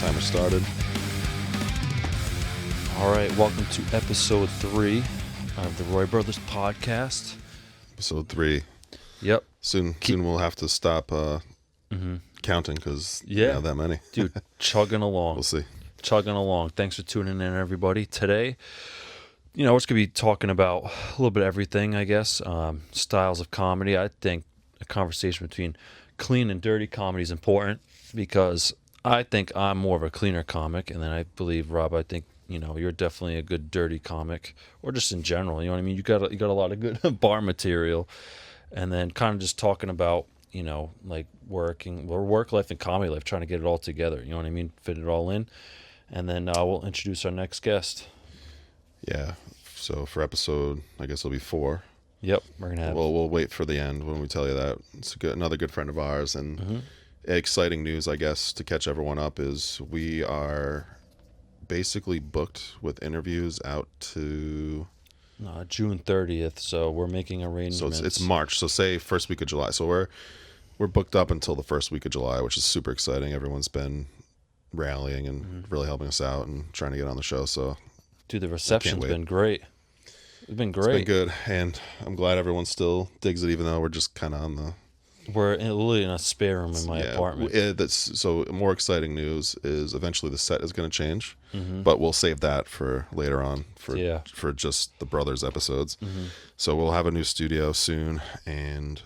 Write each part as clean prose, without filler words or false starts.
Timer started. All right, welcome to episode 3 of the Roy Brothers podcast. Episode 3. Yep. Soon we'll have to stop counting because we have that many. Dude, chugging along. We'll see. Chugging along. Thanks for tuning in, everybody. Today, we're just going to be talking about a little bit of everything, I guess. Styles of comedy. I think a conversation between clean and dirty comedy is important because I think I'm more of a cleaner comic, and then I believe, Rob, I think you're definitely a good dirty comic, or just in general. You know what I mean? You got a lot of good bar material, and then kind of just talking about like work life and comedy life, trying to get it all together. You know what I mean? Fit it all in, and then we'll introduce our next guest. Yeah. So for episode, I guess it'll be 4. Yep, we're gonna have. We'll wait for the end when we tell you that. It's another good friend of ours, and exciting news, I guess, to catch everyone up is we are basically booked with interviews out to June 30th, so we're making arrangements. So it's March, so say first week of July. So we're booked up until the first week of July, which is super exciting. Everyone's been rallying and really helping us out and trying to get on the show. So, dude, the reception's been great. It's been great. It's been good, and I'm glad everyone still digs it, even though we're just kind of on the... We're literally in a spare room in my apartment. So more exciting news is eventually the set is going to change, but we'll save that for later on for just the Brothers episodes. So we'll have a new studio soon, and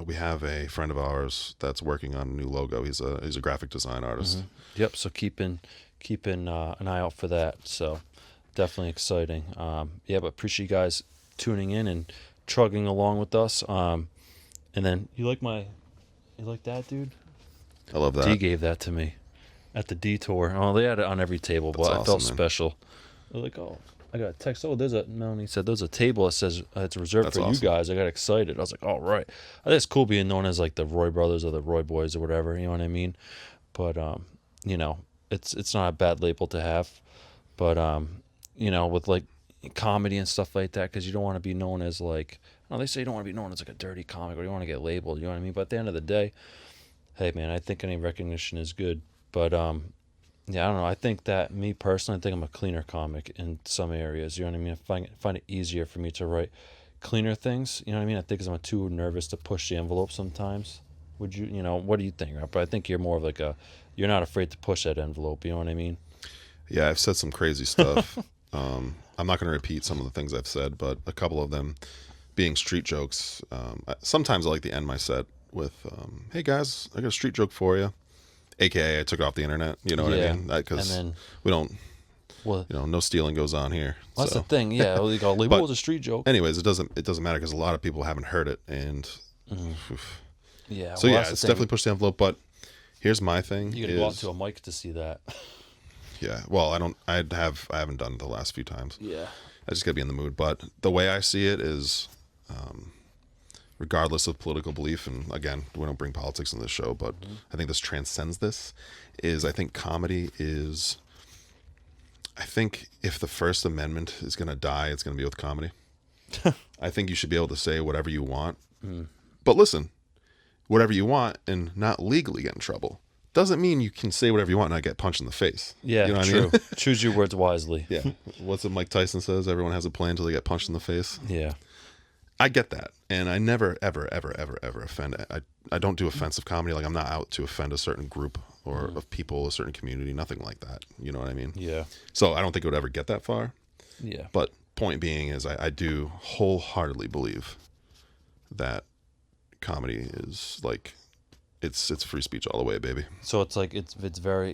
we have a friend of ours that's working on a new logo. He's a graphic design artist. Yep. So keeping an eye out for that. So definitely exciting. But appreciate you guys tuning in and chugging along with us. And then you like that, dude? I love that. D gave that to me at the detour. Oh, they had it on every table, but I felt special. They're like, oh, I got a text. Oh, Melanie said there's a table that says it's reserved for you guys. I got excited. I was like, all right. I think it's cool being known as like the Roy Brothers or the Roy Boys or whatever. You know what I mean? But it's not a bad label to have. But with like comedy and stuff like that, because you don't want to be known as like. No, they say you don't want to be known as like a dirty comic or you don't want to get labeled, you know what I mean? But at the end of the day, hey man, I think any recognition is good. But I don't know. I think that me personally, I think I'm a cleaner comic in some areas, you know what I mean? I find it easier for me to write cleaner things, you know what I mean? I think because I'm too nervous to push the envelope sometimes. Would you, what do you think, Rob? But I think you're more of like you're not afraid to push that envelope, you know what I mean? Yeah, I've said some crazy stuff. I'm not going to repeat some of the things I've said, but a couple of them being street jokes. Sometimes I like to end my set with, hey guys, I got a street joke for you. AKA I took it off the internet, you know what I mean? Because we don't, no stealing goes on here. Well, that's the thing, yeah. Well, it was a street joke. Anyways, it doesn't matter because a lot of people haven't heard it. And yeah. So yeah, it's definitely pushed the envelope, but here's my thing. You gotta go out to a mic to see that. Yeah, well, I haven't done it the last few times. Yeah. I just gotta be in the mood. But the way I see it is, regardless of political belief, and again, we don't bring politics in this show, but I think this transcends this, is I think comedy is, I think if the First Amendment is going to die, it's going to be with comedy. I think you should be able to say whatever you want. But listen, whatever you want and not legally get in trouble doesn't mean you can say whatever you want and not get punched in the face. Yeah, you know what true. I mean? Choose your words wisely. Yeah. What's it Mike Tyson says? Everyone has a plan until they get punched in the face. Yeah. I get that, and I never, ever, ever, ever, ever offend. I don't do offensive comedy. Like, I'm not out to offend a certain group or of people, a certain community, nothing like that. You know what I mean? Yeah. So I don't think it would ever get that far. Yeah. But point being is I do wholeheartedly believe that comedy is like, it's free speech all the way, baby. So it's like, it's very,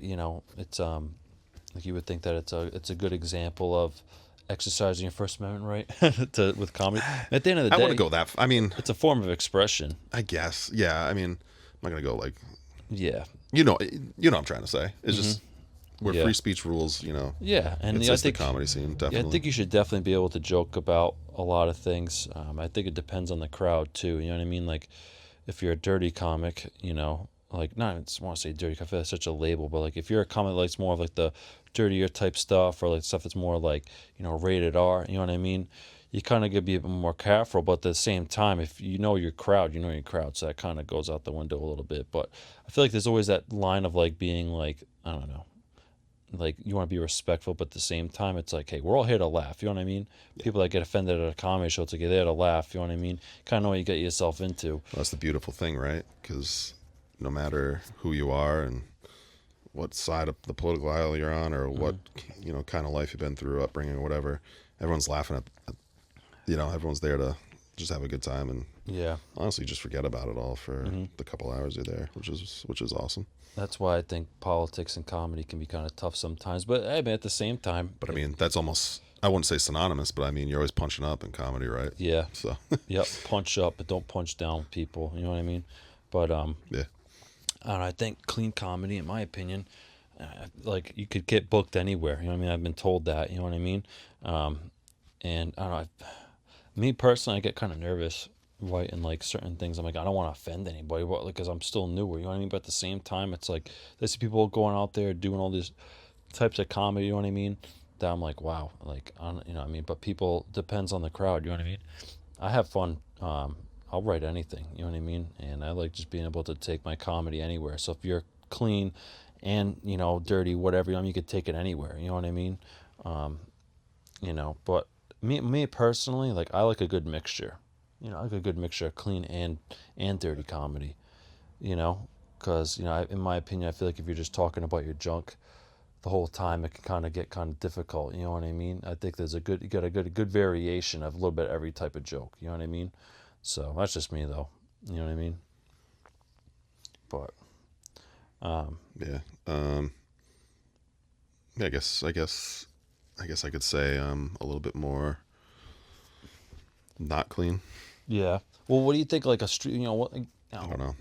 it's like you would think that it's a good example of exercising your First Amendment right with comedy. At the end of the day, I wouldn't go that I mean, it's a form of expression, I guess. Yeah, I mean, I'm not gonna go like, yeah, what I'm trying to say. It's just where free speech rules, yeah, and it's I just think the comedy scene, definitely. Yeah, I think you should definitely be able to joke about a lot of things. I think it depends on the crowd too, you know what I mean? Like if you're a dirty comic, like, not even want to say dirty, I feel like that's such a label, but like if you're a comic that likes more of like the dirtier type stuff, or like stuff that's more like, rated R, you know what I mean? You kind of got to be a bit more careful, but at the same time, if you know your crowd, so that kind of goes out the window a little bit. But I feel like there's always that line of like being like I don't know, like you want to be respectful, but at the same time, it's like, hey, we're all here to laugh. You know what I mean? Yeah. People that get offended at a comedy show, it's like, you're there to laugh. You know what I mean? Kind of know what you get yourself into. Well, that's the beautiful thing, right? Because no matter who you are and what side of the political aisle you're on, or what kind of life you've been through, upbringing, or whatever, everyone's laughing at everyone's there to just have a good time and honestly just forget about it all for the couple hours you're there, which is awesome. That's why I think politics and comedy can be kind of tough sometimes. But I mean, at the same time. But I mean, that's almost, I wouldn't say synonymous, but I mean, you're always punching up in comedy, right? Yeah. So. Yep. Punch up, but don't punch down people. You know what I mean? But yeah. I think clean comedy, in my opinion, like you could get booked anywhere. You know what I mean? I've been told that. You know what I mean? And I don't know. Me personally, I get kind of nervous. Right, and like certain things, I'm like, I don't want to offend anybody, but like, because I'm still newer, you know what I mean. But at the same time, it's like there's people going out there doing all these types of comedy, you know what I mean. That I'm like, wow, like, you know what I mean. But people, depends on the crowd, you know what I mean. I have fun. I'll write anything, you know what I mean. And I like just being able to take my comedy anywhere. So if you're clean and dirty, whatever, you could take it anywhere, you know what I mean. But me personally, like, I like a good mixture. I like a good mixture of clean and dirty comedy, because, in my opinion, I feel like if you're just talking about your junk the whole time, it can kind of get kind of difficult, you know what I mean? I think there's you got a good variation of a little bit of every type of joke, you know what I mean? So that's just me, though, you know what I mean? But, yeah, I guess I could say a little bit more not clean. Yeah. Well, what do you think? Like a street, what? I don't know.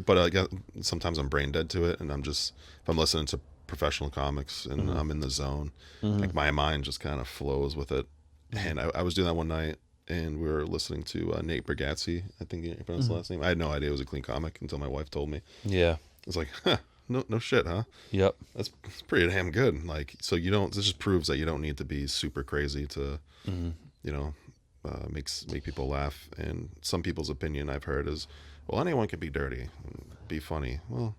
But I guess sometimes I'm brain dead to it, and if I'm listening to professional comics and I'm in the zone, like my mind just kind of flows with it. And I was doing that one night, and we were listening to Nate Bargatze. I think you pronounced the last name. I had no idea it was a clean comic until my wife told me. Yeah. I was like, huh, no shit, huh? Yep. That's pretty damn good. Like, so this just proves that you don't need to be super crazy to, make people laugh. And some people's opinion I've heard is, well, anyone can be dirty and be funny. Well,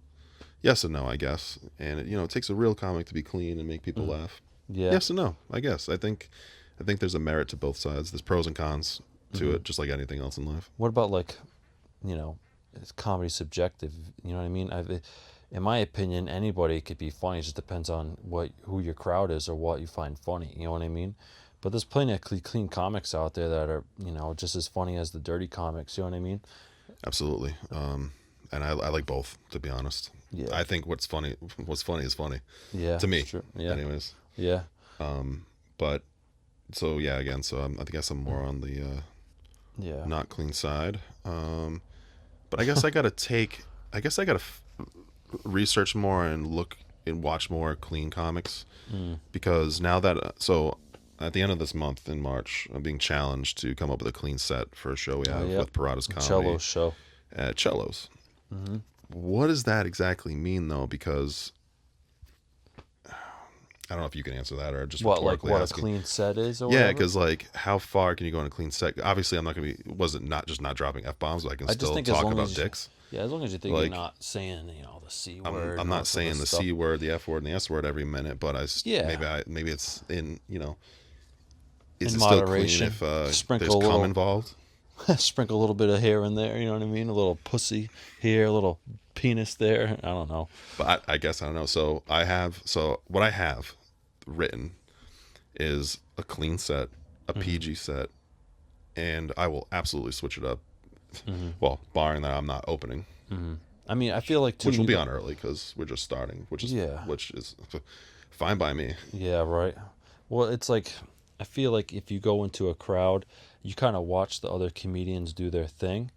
yes and no, I guess. And it takes a real comic to be clean and make people laugh. Yeah. Yes and no, I guess. I think there's a merit to both sides. There's pros and cons to it, just like anything else in life. What about, like, it's comedy subjective? You know what I mean? In my opinion, anybody could be funny. It just depends on who your crowd is or what you find funny. You know what I mean? But there's plenty of clean comics out there that are, just as funny as the dirty comics. You know what I mean? Absolutely. And I like both, to be honest. Yeah. I think what's funny is funny. Yeah. To me. True. Yeah. Anyways. Yeah. But so yeah, again, so I guess I'm more on the not clean side. But I guess I gotta research more and look and watch more clean comics, because now that so at the end of this month in March, I'm being challenged to come up with a clean set for a show we have with Parada's Comedy. Cello show. At Cellos. What does that exactly mean, though? Because I don't know if you can answer that or just what asking. A clean set is, or yeah, because like how far can you go in a clean set? Obviously, I'm not gonna be. Was it not just not dropping F-bombs? But I can still talk about dicks. Yeah, as long as you think you're not saying the C word. I'm not saying the C word, the F word, and the S word every minute, but maybe it's in Is it moderation. Still clean if there's cum involved? Sprinkle a little bit of hair in there, you know what I mean? A little pussy here, a little penis there. I don't know. But I guess I don't know. So what I have written is a clean set, a PG set, and I will absolutely switch it up. Well, barring that I'm not opening. I mean, I feel like which will be on early because we're just starting, which is fine by me. Yeah, right. Well, it's like I feel like if you go into a crowd, you kind of watch the other comedians do their thing,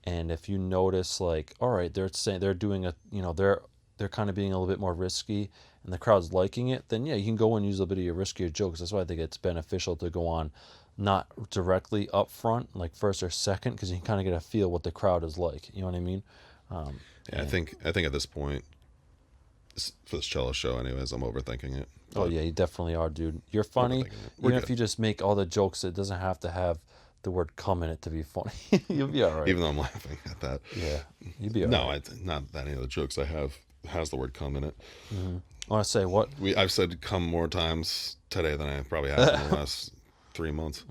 and if you notice, like, all right, they're doing they're kind of being a little bit more risky, and the crowd's liking it, then yeah, you can go and use a bit of your riskier jokes. That's why I think it's beneficial to go on not directly up front, like first or second, because you can kind of get a feel what the crowd is like. You know what I mean? I think at this point, for this cello show, anyways, I'm overthinking it. Oh yeah, you definitely are, dude. You're funny. Even if you just make all the jokes, it doesn't have to have the word "cum" in it to be funny. You'll be all right. Even though I'm laughing at that. Yeah, you'll be all right. No, not any of the jokes I have has the word "come" in it. I want to say what I've said "come" more times today than I probably have in the last 3 months,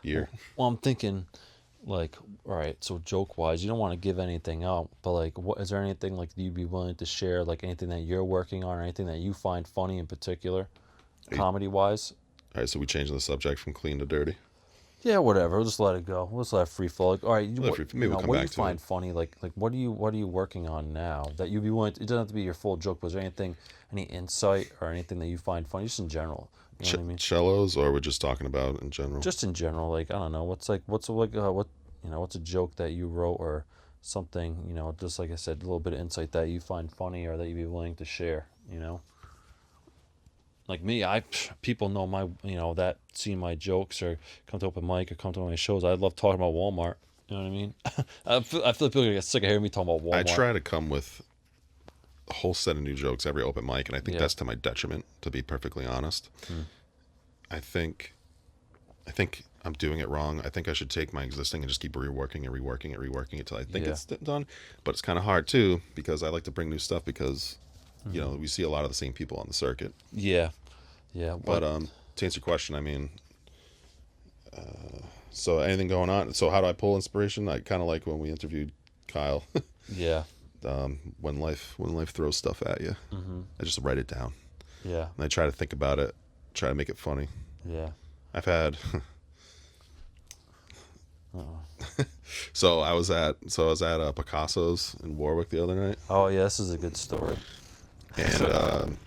year. Well, I'm thinking, like, all right, so joke wise, you don't want to give anything out, but like, what is there anything like you'd be willing to share, like anything that you're working on, or anything that you find funny in particular, comedy wise? All right, so we changing the subject from clean to dirty. Yeah, whatever. We'll just let it go. We'll just let it free flow. Like, all right, Maybe we'll come what do back you to find it. funny? Like, what are you working on now that you'd be willing to, it doesn't have to be your full joke, but is there anything, any insight or anything that you find funny, just in general? You know what I mean? Cellos, or we're just talking about in general? Just in general, like, I don't know, what's what's a joke that you wrote or something, just like I said, a little bit of insight that you find funny or that you'd be willing to share, Like me, people know my, that see my jokes or come to open mic or come to one of my shows. I love talking about Walmart. You know what I mean? I feel like people get sick of hearing me talking about Walmart. I try to come with a whole set of new jokes every open mic, and I think that's to my detriment, to be perfectly honest. I think I'm doing it wrong. I think I should take my existing and just keep reworking it till I think it's done. But it's kind of hard too, because I like to bring new stuff because we see a lot of the same people on the circuit. Yeah. But to answer your question, I mean, so anything going on? So how do I pull inspiration? I kind of like when we interviewed Kyle. Yeah. When life throws stuff at you, I just write it down. Yeah. And I try to think about it, try to make it funny. Yeah. I've had. So I was at Picasso's in Warwick the other night. Oh yeah, this is a good story. And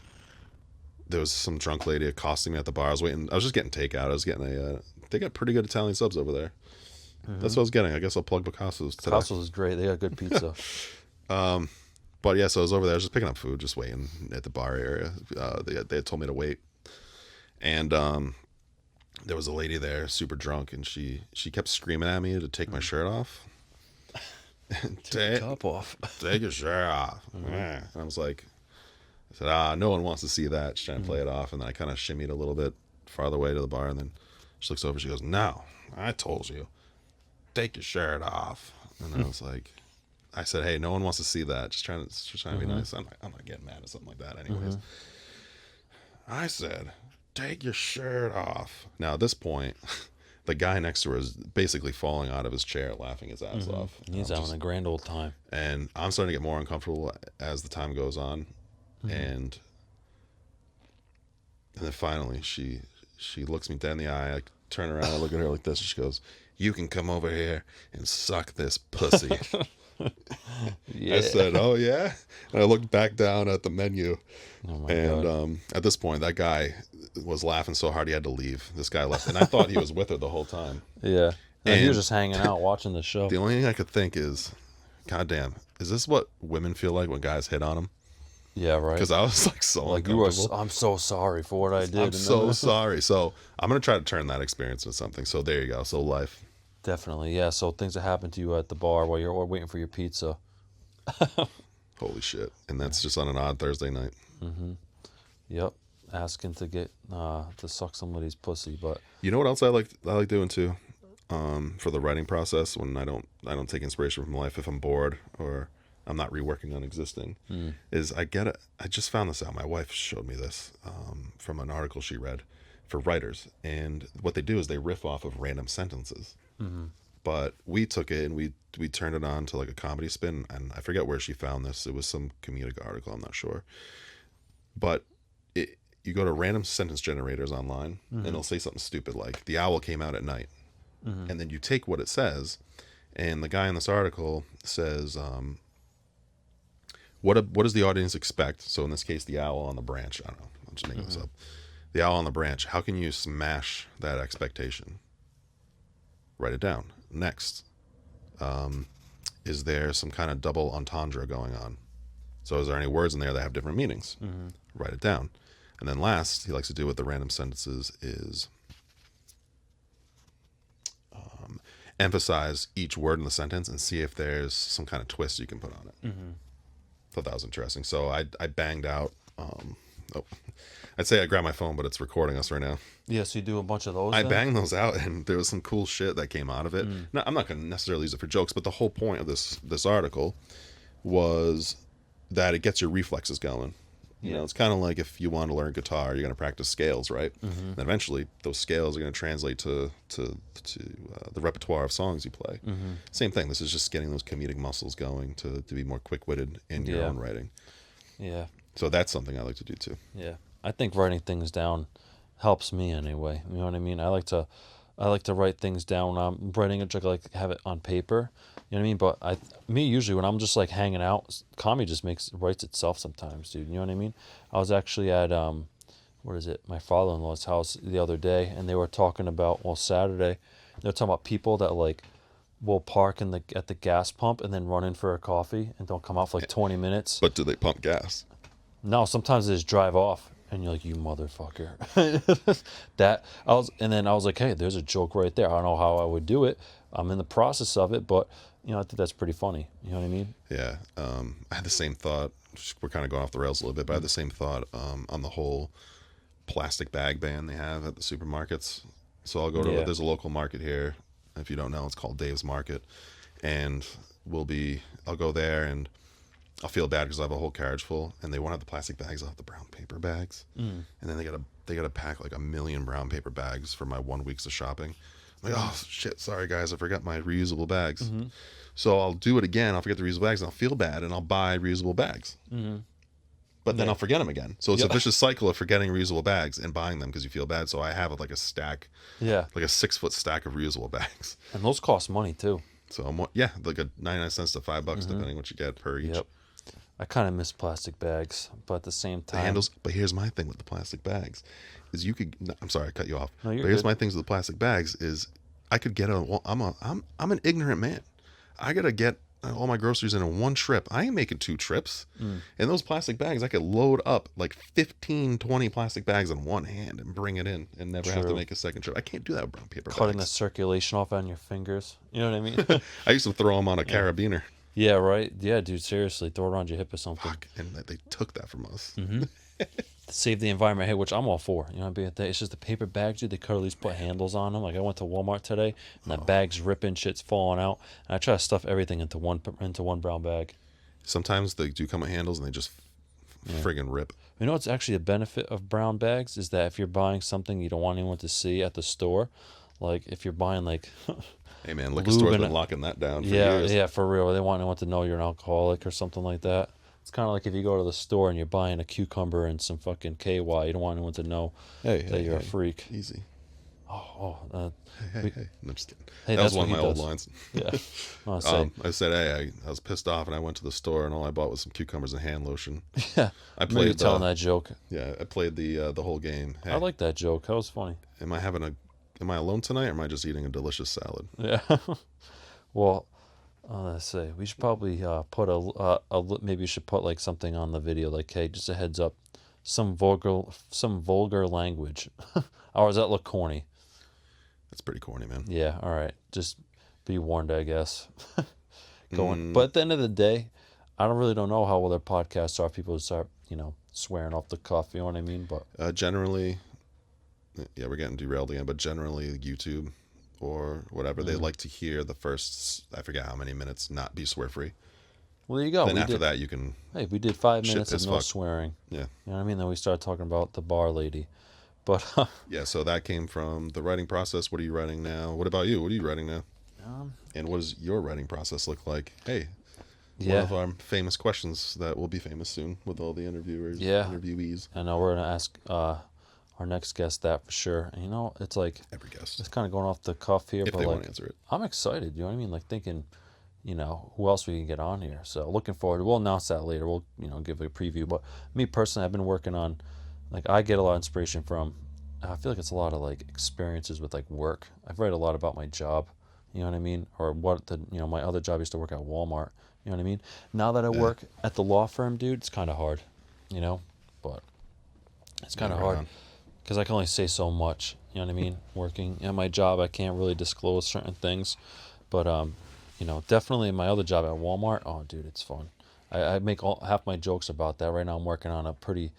there was some drunk lady accosting me at the bar. I was just getting takeout. I was getting they got pretty good Italian subs over there. That's what I was getting. I guess I'll plug Picasso's today. Picasso's is great. They got good pizza. But yeah, so I was over there. I was just picking up food, just waiting at the bar area. They had told me to wait, and there was a lady there, super drunk, and she kept screaming at me to take my shirt off. Take your top off. Take your shirt off. And I was like, I said, no one wants to see that. She's trying to play it off, and then I kind of shimmied a little bit farther away to the bar, and then she looks over, she goes, "No, I told you, take your shirt off." And I was like, I said, "Hey, no one wants to see that. Just trying to be nice. I'm not getting mad at something like that, anyways." I said, "Take your shirt off." Now at this point, the guy next to her is basically falling out of his chair, laughing his ass off. He's having a grand old time. And I'm starting to get more uncomfortable as the time goes on, and then finally she looks me dead in the eye. I turn around, I look at her like this, and she goes, "You can come over here and suck this pussy." Yeah. I said, "Oh yeah," and I looked back down at the menu, Oh my and God. at this point, that guy was laughing so hard he had to leave. This guy left, and I thought he was with her the whole time. Yeah. And he And was just hanging out watching the show. the only thing I could think is, goddamn, is this what women feel like when guys hit on them? Yeah, right. Because I was like so Like you were, uncomfortable. I'm so sorry for what I did. I'm so sorry. So I'm gonna try to turn that experience into something. So there you go. So life. Definitely, yeah. So things that happen to you at the bar while you're waiting for your pizza. Holy shit. And that's just on an odd Thursday night. Yep. Asking to get to suck somebody's pussy, but You know what else I like doing too? For the writing process, when I don't take inspiration from life, if I'm bored or I'm not reworking on existing, is I just found this out. My wife showed me this from an article she read for writers, and what they do is they riff off of random sentences. But we took it and we turned it on to like a comedy spin, and I forget where she found this. It was some comedic article, I'm not sure. But you go to random sentence generators online, and it'll say something stupid like "the owl came out at night," and then you take what it says, and the guy in this article says, what does the audience expect? So in this case, the owl on the branch. I don't know. I'm just making this up. The owl on the branch. How can you smash that expectation? Write it down. Next, is there some kind of double entendre going on? So is there any words in there that have different meanings? Write it down. And then last, he likes to do with the random sentences is emphasize each word in the sentence and see if there's some kind of twist you can put on it. Thought that was interesting. So I banged out. I'd say I grabbed my phone, but it's recording us right now. yeah. So you do a bunch of those. I then? banged those out, and there was some cool shit that came out of it. Now, I'm not going to necessarily use it for jokes, but the whole point of this article was that it gets your reflexes going. You Yeah. know, it's kind of like if you want to learn guitar, you're going to practice scales, right? Mm-hmm. And eventually, those scales are going to translate to the repertoire of songs you play. Mm-hmm. Same thing. This is just getting those comedic muscles going to be more quick-witted in your own writing. Yeah. So that's something I like to do too. Yeah. I think writing things down helps me anyway. You know what I mean? I like to write things down. When I'm writing it, like have it on paper. You know what I mean? But me usually when I'm just like hanging out, comedy just writes itself sometimes, dude. You know what I mean? I was actually at what is it? My father-in-law's house the other day, and they were talking about Saturday. They were talking about people that like will park at the gas pump and then run in for a coffee and don't come out for like 20 minutes. But do they pump gas? No, sometimes they just drive off, and you're like, you motherfucker. And then I was like, hey, there's a joke right there. I don't know how I would do it. I'm in the process of it, but I think that's pretty funny. You know what I mean? Yeah. I had the same thought. We're kind of going off the rails a little bit, but I had the same thought on the whole plastic bag ban they have at the supermarkets. So I'll go to there's a local market here. If you don't know, it's called Dave's Market, and I'll go there and I'll feel bad because I have a whole carriage full, and they won't have the plastic bags. I'll have the brown paper bags, and then they gotta pack like 1 million brown paper bags for my 1 week's of shopping. I'm like, oh shit, sorry guys, I forgot my reusable bags. Mm-hmm. So I'll do it again. I'll forget the reusable bags, and I'll feel bad, and I'll buy reusable bags. Mm-hmm. But then I'll forget them again. So it's a vicious cycle of forgetting reusable bags and buying them because you feel bad. So I have like a stack, like a 6-foot stack of reusable bags. And those cost money too. So like a 99 cents to $5 depending what you get per each. Yep. I kind of miss plastic bags, but at the same time, the handles. But here's my thing with the plastic bags, is you could. I'm sorry, I cut you off. No, you're but here's good. my things with the plastic bags is I could get I'm an ignorant man. I gotta get all my groceries in one trip. I ain't making 2 trips. And those plastic bags, I could load up like 15, 20 plastic bags in one hand and bring it in and never have to make a second trip. I can't do that with brown paper Cutting bags. the circulation off on your fingers. You know what I mean? I used to throw them on a carabiner. Yeah, right. Yeah, dude. Seriously, throw it around your hip or something. Fuck. And they took that from us. Save the environment, hey, which I'm all for. You know what I mean? It's just the paper bags, dude. They could at least put handles on them. Like I went to Walmart today, and the bag's ripping, shit's falling out, and I try to stuff everything into one brown bag. Sometimes they do come with handles, and they just friggin' rip. You know what's actually a benefit of brown bags is that if you're buying something you don't want anyone to see at the store, like if you're buying like hey man, liquor store's been locking that down for years. Yeah, for real. They want anyone to know you're an alcoholic or something like that. It's kind of like if you go to the store and you're buying a cucumber and some fucking KY, you don't want anyone to know that you're a freak. Easy. Hey. No, I'm just kidding. Hey, that was that's one of what my he old does. lines. Yeah. I said, hey, I was pissed off and I went to the store and all I bought was some cucumbers and hand lotion. Yeah. I played telling that joke. Yeah, I played the whole game. Hey, I like that joke. That was funny. Am I alone tonight, or am I just eating a delicious salad? Yeah. Well, let's say we should probably put maybe you should put like something on the video, like, hey, just a heads up, some vulgar language, or does that look corny? That's pretty corny, man. Yeah. All right. Just be warned, I guess. But at the end of the day, I don't know how well their podcasts are. People start, swearing off the cuff. You know what I mean? But generally, yeah, we're getting derailed again. But generally, YouTube or whatever, they like to hear the first, I forget how many minutes, not be swear free. Well, there you go. Then after that, you can. Hey, we did 5 minutes of no swearing. Yeah. You know what I mean? Then we started talking about the bar lady. But yeah, so that came from the writing process. What are you writing now? What about you? What are you writing now? And what does your writing process look like? Hey, one of our famous questions that will be famous soon with all the interviewees. I know we're gonna ask our next guest that for sure. And it's like every guest. It's kind of going off the cuff here, if but they like, want to answer it. I'm excited. You know what I mean? Like thinking, who else we can get on here. So looking forward. We'll announce that later. We'll give a preview. But me personally, I've been working on. Like I get a lot of inspiration from, I feel like it's a lot of like experiences with like work. I've read a lot about my job, you know what I mean? Or my other job, I used to work at Walmart, you know what I mean? Now that I work at the law firm, dude, it's kind of hard, but it's kind of hard because I can only say so much, you know what I mean? Working at my job, I can't really disclose certain things, but, definitely my other job at Walmart, oh dude, it's fun. I make half my jokes about that. Right now I'm working on a pretty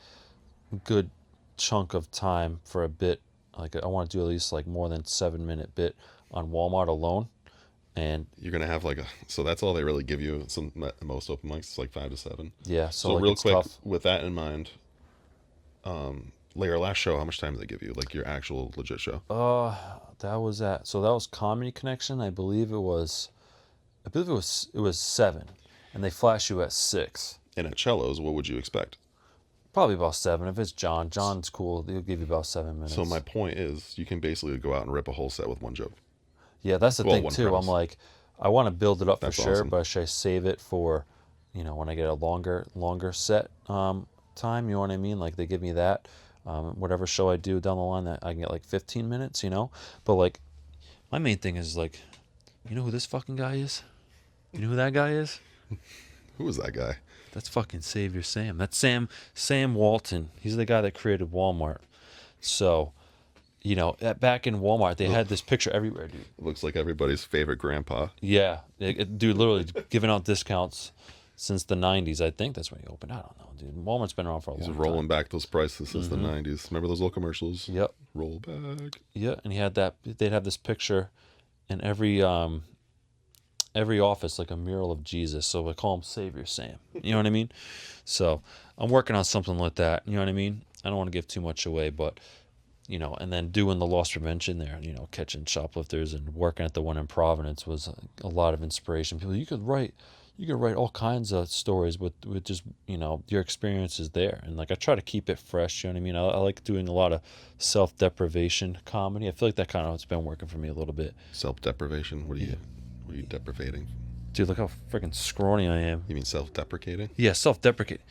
good chunk of time for a bit. Like I want to do at least like more than 7-minute bit on Walmart alone, And you're gonna have so that's all they really give you. Some most open mics is like 5 to 7. yeah, So like real it's quick, tough. with that in mind, like our last show, how much time did they give you? Like your actual legit show? That was Comedy Connection. I believe it was 7, and they flash you at 6. And at cellos, what would you expect? Probably about 7. If it's John's cool. He'll give you about 7 minutes. So my point is, you can basically go out and rip a whole set with one joke. Yeah, that's the thing one too. premise. I'm like, I want to build it up That's for sure, awesome. but should I save it for, when I get a longer set time? You know what I mean? Like they give me that, whatever show I do down the line, that I can get like 15 minutes. But like, my main thing is like, you know who this fucking guy is? You know who that guy is? Who is that guy? That's fucking Savior Sam. That's Sam Walton. He's the guy that created Walmart. So, back in Walmart, they had this picture everywhere, dude. Looks like everybody's favorite grandpa. Yeah, dude, literally giving out discounts since the 90s. I think that's when he opened. I don't know, dude. Walmart's been around for a long time. He's rolling back those prices since the 90s. Remember those little commercials? Yep. Roll back. Yeah, and he had that. They'd have this picture in every office, like a mural of Jesus. So we call him Savior Sam. You know what I mean? So I'm working on something like that. You know what I mean? I don't want to give too much away, but and then doing the loss prevention there, catching shoplifters and working at the one in Providence was a lot of inspiration. People, you could write all kinds of stories with just your experiences there, and like I try to keep it fresh. You know what I mean? I like doing a lot of self-deprivation comedy. I feel like that kind of has been working for me a little bit. Self-deprivation? What are you deprivating? Dude, look how freaking scrawny I am. You mean self-deprecating? Yeah, self-deprecating.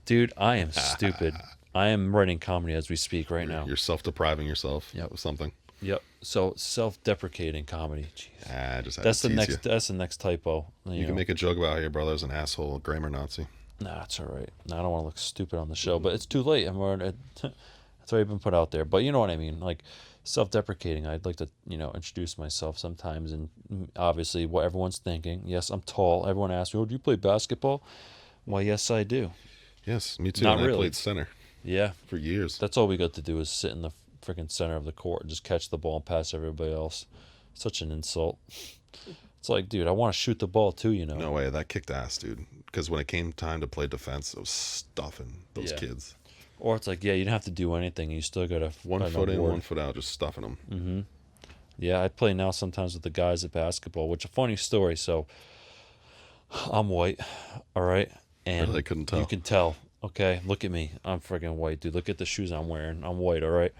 Dude, I am stupid. I am writing comedy as we speak right now. You're self-depriving yourself Yep. of something. Yep. So self-deprecating comedy. Jeez. I just had That's to the tease next. you. That's the next typo. You can make a joke about how your brother's an asshole, grammar Nazi. Nah, it's all right. I don't want to look stupid on the show, but it's too late. It's already been put out there. But you know what I mean. Like self-deprecating. I'd like to introduce myself sometimes, and obviously what everyone's thinking. Yes, I'm tall. Everyone asks me, "Oh, do you play basketball?" Why, yes, I do. Yes, me too. Not and really. I played center. Yeah. For years. That's all we got to do is sit in the freaking center of the court and just catch the ball and pass everybody else. Such an insult. It's like, dude, I want to shoot the ball too, No way, that kicked ass, dude. Because when it came time to play defense, it was stuffing those kids. Or it's like, yeah, you didn't have to do anything. You still got to 1 foot in, 1 foot out, just stuffing them. Mm-hmm. Yeah, I play now sometimes with the guys at basketball, which a funny story. So I'm white, all right? And really couldn't tell. You can tell. Okay, look at me. I'm freaking white, dude. Look at the shoes I'm wearing. I'm white, all right?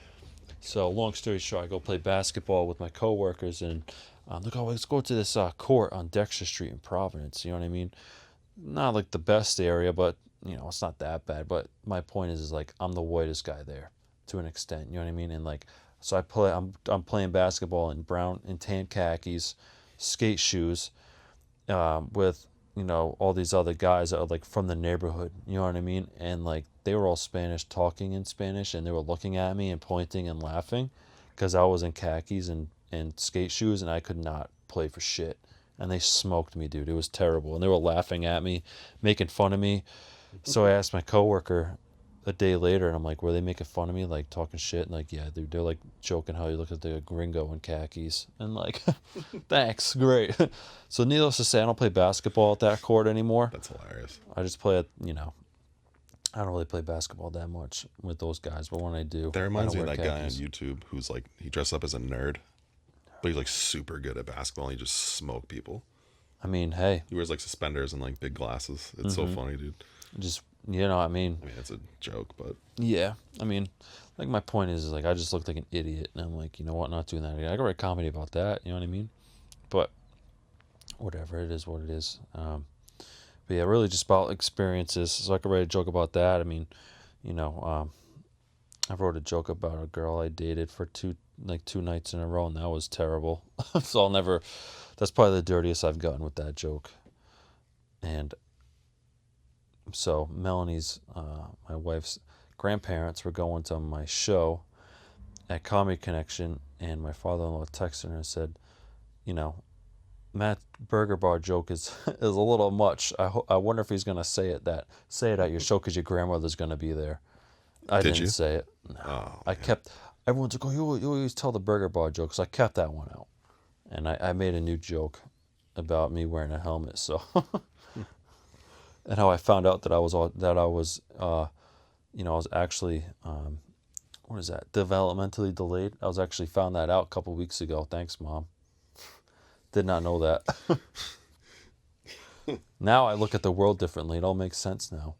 So long story short, I go play basketball with my coworkers, and let's go to this court on Dexter Street in Providence. You know what I mean? Not like the best area, but it's not that bad. But my point is like I'm the whitest guy there to an extent. You know what I mean? And like, so I'm playing basketball in brown and tan khakis, skate shoes, with all these other guys that are like from the neighborhood, you know what I mean? And like they were all Spanish, talking in Spanish, and they were looking at me and pointing and laughing because I was in khakis and skate shoes, and I could not play for shit. And they smoked me, dude. It was terrible. And they were laughing at me, making fun of me. So I asked my coworker a day later, and I'm like, were they making fun of me, like talking shit? And like, yeah, they're like joking how you look at the gringo in khakis. And like, thanks, great. So needless to say, I don't play basketball at that court anymore. That's hilarious. I just play at, I don't really play basketball that much with those guys, but when I do, that reminds me of that khakis. guy on YouTube who's like, he dressed up as a nerd, but he's like super good at basketball, and he just smoked people. I mean, hey. He wears like suspenders and like big glasses. It's so funny, dude. Just, I mean, it's a joke, but yeah, I mean, like my point is like I just looked like an idiot, and I'm like, you know what, not doing that again. I could write comedy about that, you know what I mean? But whatever, it is what it is. But yeah, really just about experiences. So I could write a joke about that. I mean, I wrote a joke about a girl I dated for two nights in a row, and that was terrible. So that's probably the dirtiest I've gotten with that joke. And so Melanie's, my wife's grandparents were going to my show at Comedy Connection, and my father-in-law texted her and said, Matt Burger Bar joke is a little much. I wonder if he's gonna say it at your show because your grandmother's gonna be there. I didn't say it. No. Oh, I kept. Everyone's like, "Oh, you always tell the Burger Bar joke," so I kept that one out, and I made a new joke. about me wearing a helmet. So, and how I found out that I was I was actually what is that? Developmentally delayed. I was actually found that out a couple weeks ago. Thanks, Mom. Did not know that. Now I look at the world differently. It all makes sense now.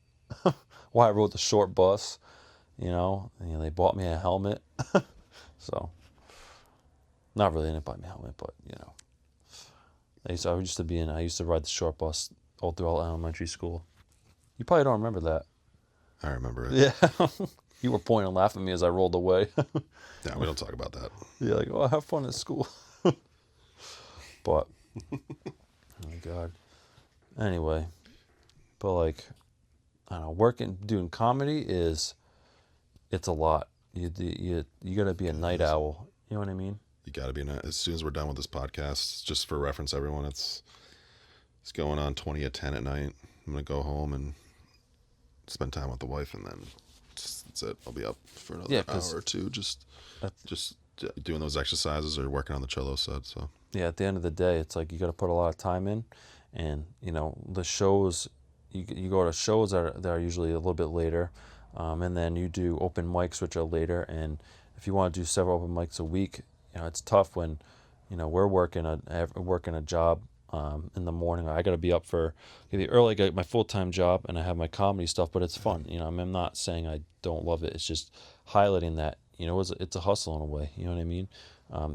Why I rode the short bus, and they bought me a helmet. So, not really, they didn't buy me a helmet, but I used to ride the short bus all throughout elementary school. You probably don't remember that. I remember it. Yeah. You were pointing and laughing at me as I rolled away. Yeah, we don't talk about that. Yeah, like, oh, have fun at school. But, oh my God. Anyway, but like, I don't know, doing comedy it's a lot. You gotta be a night owl. You know what I mean? You gotta be as soon as we're done with this podcast, just for reference, everyone, it's going on 20 at 10 at night. I'm gonna go home and spend time with the wife, and then that's it. I'll be up for another hour or two, just doing those exercises or working on the cello set. So yeah, at the end of the day, it's like you got to put a lot of time in, and the shows, you go to shows that are usually a little bit later, and then you do open mics which are later, and if you want to do several open mics a week, it's tough when we're working a job in the morning. I got to be up for maybe early. I got my full-time job and I have my comedy stuff, but it's fun. I'm not saying I don't love it. It's just highlighting that it's a hustle in a way. You know what I mean?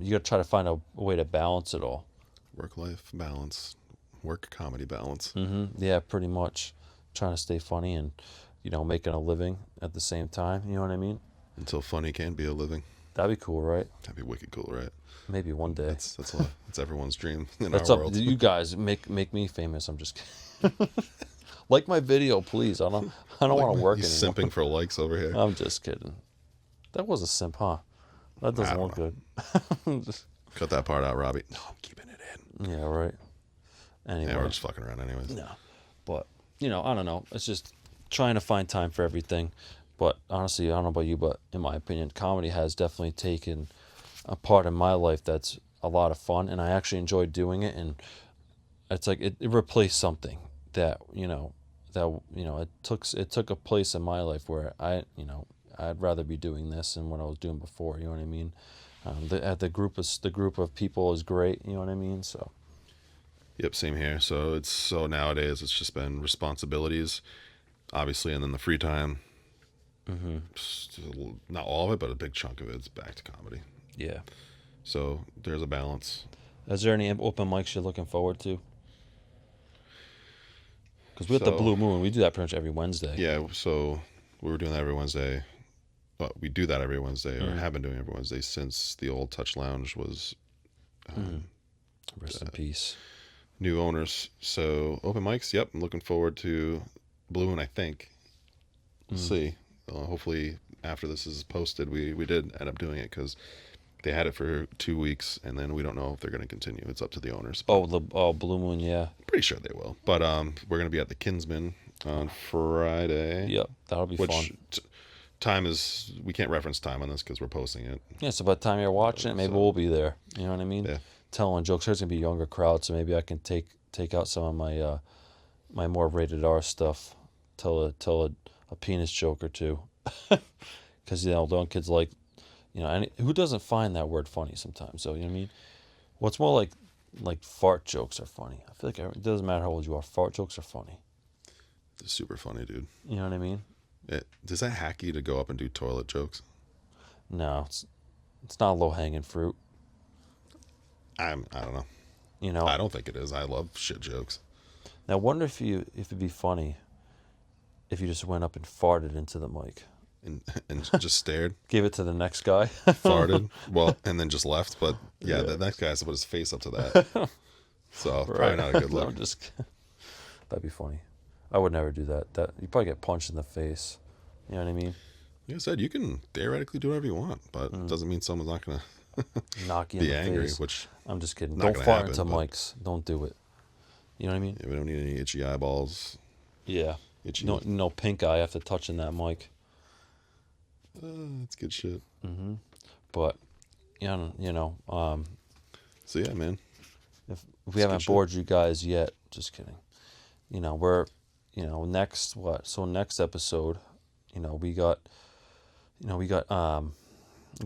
You got to try to find a way to balance it all. Work-life balance, work-comedy balance. Yeah, pretty much. Trying to stay funny and making a living at the same time. You know what I mean? Until funny can be a living. That'd be cool, right? That'd be wicked cool, right? Maybe one day. That's everyone's dream in that's our up, world. You guys make me famous. I'm just kidding. Like my video, please. I don't want to work anymore. Simping for likes over here. I'm just kidding. That was a simp, huh? That doesn't look good. Cut that part out, Robbie. No, I'm keeping it in. Yeah, right. Anyway. Yeah, we're just fucking around anyways. No. But, I don't know. It's just trying to find time for everything. But honestly, I don't know about you, but in my opinion, comedy has definitely taken a part in my life that's a lot of fun, and I actually enjoy doing it. And it's like it replaced something that it took a place in my life where I'd rather be doing this than what I was doing before. You know what I mean? The group of people is great. You know what I mean? So. Yep, same here. So nowadays it's just been responsibilities, obviously, and then the free time. Just not all of it, but a big chunk of it's back to comedy. Yeah. So there's a balance. Is there any open mics you're looking forward to? Because we're at the Blue Moon. We do that pretty much every Wednesday. Yeah, so we were doing that every Wednesday. Well, we do that every Wednesday, or have been doing every Wednesday since the old Touch Lounge was rest in peace. New owners. So open mics, yep, I'm looking forward to Blue Moon, I think. We'll see. Hopefully after this is posted, we did end up doing it, because they had it for 2 weeks, and then we don't know if they're going to continue. It's up to the owners. Blue Moon, yeah. Pretty sure they will. But we're going to be at the Kinsman on Friday. Yep, that'll be fun. Time is, we can't reference time on this because we're posting it. Yeah, so by the time you're watching it, maybe we'll be there. You know what I mean? Yeah. Telling jokes. There's going to be a younger crowd, so maybe I can take out some of my my more rated R stuff. Tell a penis joke or two. Because, young kids like, who doesn't find that word funny sometimes? So, you know what I mean? Well, it's more like fart jokes are funny. I feel like it doesn't matter how old you are. Fart jokes are funny. It's super funny, dude. You know what I mean? Does that hack you to go up and do toilet jokes? No, it's not low-hanging fruit. I don't know. I don't think it is. I love shit jokes. Now, I wonder if it'd be funny if you just went up and farted into the mic. And just stared. Gave it to the next guy. Farted. Well, and then just left. But yeah, the next guy has to put his face up to that. So probably not a good look. That'd be funny. I would never do that. You probably get punched in the face. You know what I mean? Like I said, you can theoretically do whatever you want, but it doesn't mean someone's not going to knock you be in the angry, face. which I'm just kidding. Don't fart into mics. Don't do it. You know what I mean? Yeah, we don't need any itchy eyeballs. Yeah. Itchy. No pink eye after touching that mic. That's good shit. But, So yeah, man. if we haven't bored you guys yet, just kidding. We're, next what? So next episode, we got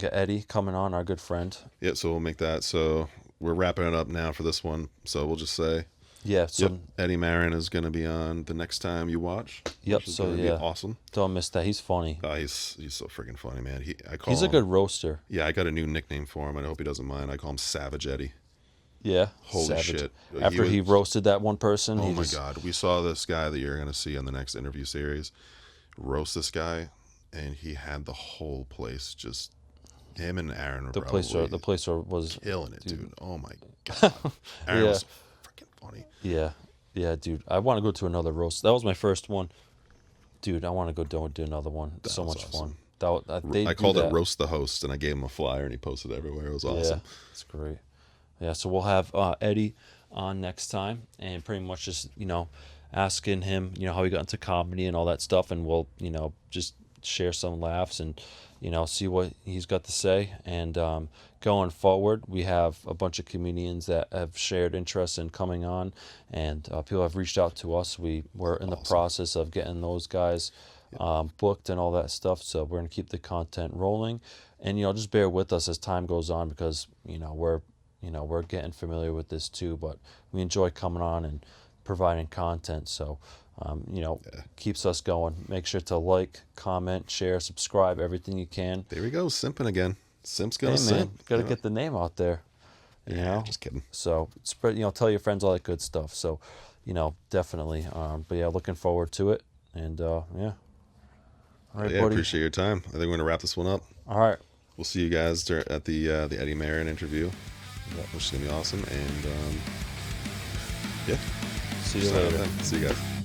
Eddie coming on, our good friend. Yeah, so we'll make that. So we're wrapping it up now for this one. So we'll just say, yeah. So Eddie Marin is going to be on the next time you watch. Yep. So be awesome. Don't miss that. He's funny. He's so freaking funny, man. He's a good roaster. Yeah, I got a new nickname for him. I hope he doesn't mind. I call him Savage Eddie. Yeah. Holy Savage. shit. After he roasted that one person. Oh my God. We saw this guy that you're going to see on the next interview series roast this guy, and he had the whole place just. Him and Aaron were the place was killing it, dude. Oh my God. Aaron was freaking funny. Yeah, dude. I want to go to another roast. That was my first one, dude. I want to go do another one. It's so much awesome. fun. I called it Roast the Host, and I gave him a flyer, and he posted it everywhere. It was awesome. Yeah, it's great. Yeah, so we'll have Eddie on next time, and pretty much just asking him how he got into comedy and all that stuff, and we'll just share some laughs and see what he's got to say. And going forward, we have a bunch of comedians that have shared interest in coming on, and people have reached out to us. We're in the process of getting those guys booked and all that stuff, so we're going to keep the content rolling. And just bear with us as time goes on, because we're getting familiar with this too, but we enjoy coming on and providing content. So keeps us going. Make sure to like, comment, share, subscribe, everything you can. There we go, simping again. Simp's gonna simp. Got to get the name out there. Just kidding. So spread, tell your friends all that good stuff. So, definitely. But yeah, looking forward to it. And yeah. All right, buddy. Appreciate your time. I think we're gonna wrap this one up. All right. We'll see you guys at the Eddie Marin interview, which is gonna be awesome. And yeah. See you later. See you guys.